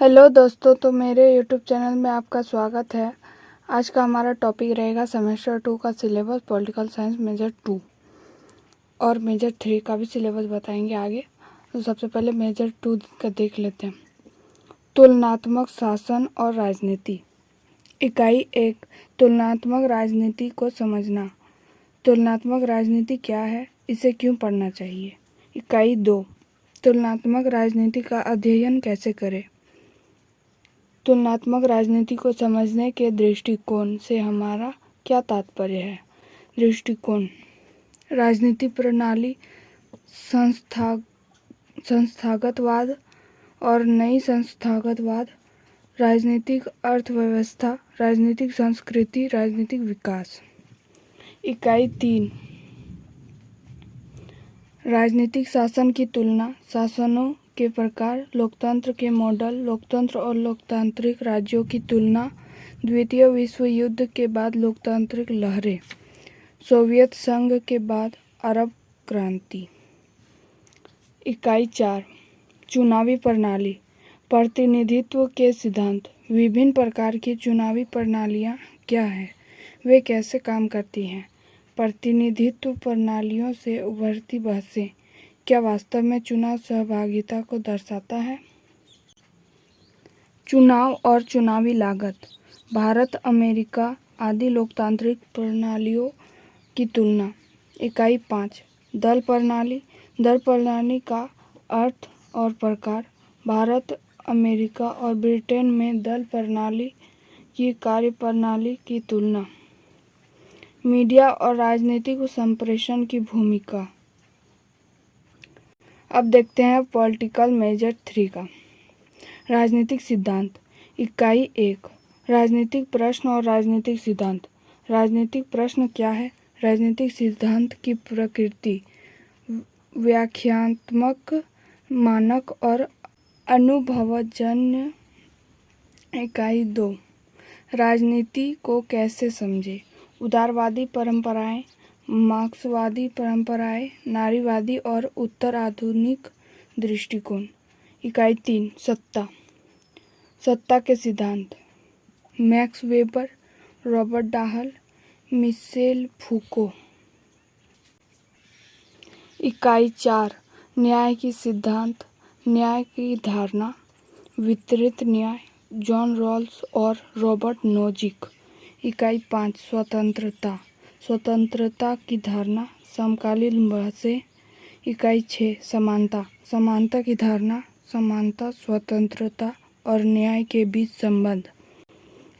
Hello दोस्तों, तो मेरे यूट्यूब चैनल में आपका स्वागत है। आज का हमारा टॉपिक रहेगा सेमेस्टर 2 का सिलेबस, पॉलिटिकल साइंस मेजर 2 और मेजर 3 का भी सिलेबस बताएंगे आगे। तो सबसे पहले मेजर 2 का देख लेते हैं। तुलनात्मक शासन और राजनीति। इकाई 1, तुलनात्मक राजनीति को समझना। तुलनात्मक राजनीति क्या है, इसे क्यों पढ़ना चाहिए। इकाई 2, तुलनात्मक राजनीति का अध्ययन कैसे करें। तुलनात्मक राजनीति को समझने के दृष्टिकोण से हमारा क्या तात्पर्य है। दृष्टिकोण: राजनीति प्रणाली, संस्थागतवाद और नई संस्थागतवाद, राजनीतिक अर्थव्यवस्था, राजनीतिक संस्कृति, राजनीतिक विकास। इकाई 3, राजनीतिक शासन की तुलना, शासनों के प्रकार, लोकतंत्र के मॉडल, लोकतंत्र और लोकतांत्रिक राज्यों की तुलना, द्वितीय विश्व युद्ध के बाद लोकतांत्रिक लहरें, सोवियत संघ के बाद अरब क्रांति। इकाई 4, चुनावी प्रणाली, प्रतिनिधित्व के सिद्धांत। विभिन्न प्रकार की चुनावी प्रणालियाँ क्या हैं, वे कैसे काम करती हैं। प्रतिनिधित्व प्रणालियों से उभरती बहसें क्या वास्तव में चुनाव सहभागिता को दर्शाता है। चुनाव और चुनावी लागत, भारत, अमेरिका आदि लोकतांत्रिक प्रणालियों की तुलना। इकाई 5, दल प्रणाली, दल प्रणाली का अर्थ और प्रकार, भारत, अमेरिका और ब्रिटेन में दल प्रणाली की कार्यप्रणाली की तुलना। मीडिया और राजनीतिक संप्रेषण की भूमिका। अब देखते हैं पॉलिटिकल मेजर 3 का। राजनीतिक सिद्धांत। इकाई 1, राजनीतिक प्रश्न और राजनीतिक सिद्धांत। राजनीतिक प्रश्न क्या है, राजनीतिक सिद्धांत की प्रकृति, व्याख्यात्मक मानक और अनुभवजन्य। इकाई 2, राजनीति को कैसे समझे, उदारवादी परंपराएं, मार्क्सवादी परंपराएं, नारीवादी और उत्तर आधुनिक दृष्टिकोण। इकाई 3, सत्ता, सत्ता के सिद्धांत, Max Weber, Robert Dahl, Michel Foucault. इकाई 4, न्याय की सिद्धांत, न्याय की धारणा, वितरित न्याय, जॉन रॉल्स और रॉबर्ट नोजिक। इकाई 5, स्वतंत्रता, स्वतंत्रता की धारणा, समकालीन बहसें। इकाई 6, समानता, समानता की धारणा, समानता, स्वतंत्रता और न्याय के बीच संबंध।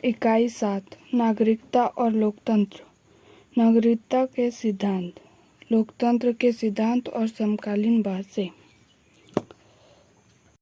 इकाई 7, नागरिकता और लोकतंत्र, नागरिकता के सिद्धांत, लोकतंत्र के सिद्धांत और समकालीन बहसें।